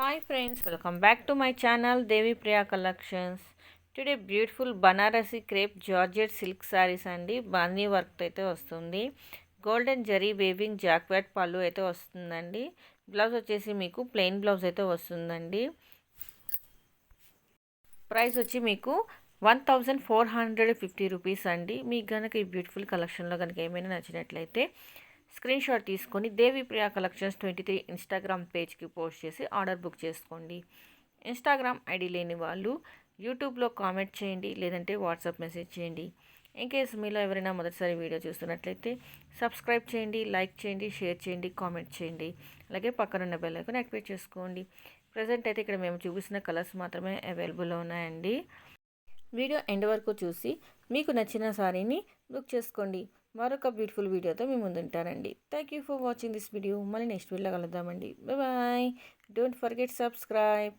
Hi friends, welcome back to my channel Devi Priya Collections. Today beautiful Banarasi crepe georgette silk saris అండి. బాందీ work అయితే వస్తుంది. Golden zari weaving జాక్వాట్ పళ్ళు అయితే వస్తుందండి. బ్లౌజ్ వచ్చేసి మీకు ప్లెయిన్ బ్లౌజ్ అయితే వస్తుందండి. ప్రైస్ వచ్చి మీకు 1450 రూపీస్ అండి. మీకు కనుక ఈ బ్యూటిఫుల్ కలెక్షన్లో కనుక ఏమైనా నచ్చినట్లయితే స్క్రీన్ షాట్ తీసుకొని దేవి ప్రియా కలెక్షన్స్ 23 ఇన్స్టాగ్రామ్ పేజ్కి పోస్ట్ చేసి ఆర్డర్ బుక్ చేసుకోండి. ఇన్స్టాగ్రామ్ ఐడి లేని వాళ్ళు యూట్యూబ్లో కామెంట్ చేయండి, లేదంటే వాట్సాప్ మెసేజ్ చేయండి. ఇన్ కేస్ మీలో ఎవరైనా మొదటిసారి వీడియో చూస్తున్నట్లయితే సబ్స్క్రైబ్ చేయండి, లైక్ చేయండి, షేర్ చేయండి, కామెంట్ చేయండి. అలాగే పక్కనున్న బెల్ ఐకాన్ యాక్టివేట్ చేసుకోండి. ప్రజెంట్ అయితే ఇక్కడ మేము చూపిస్తున్న కలర్స్ మాత్రమే అవైలబుల్లో ఉన్నాయండి. వీడియో ఎండ్ వరకు చూసి మీకు నచ్చిన సారీని బుక్ చేసుకోండి. మరొక బ్యూటిఫుల్ వీడియోతో మీ ముందుంటానండి. Thank you for watching this video. మళ్ళీ నెక్స్ట్ వీడియోలో కలుద్దామండి. బాయ్. Don't forget subscribe.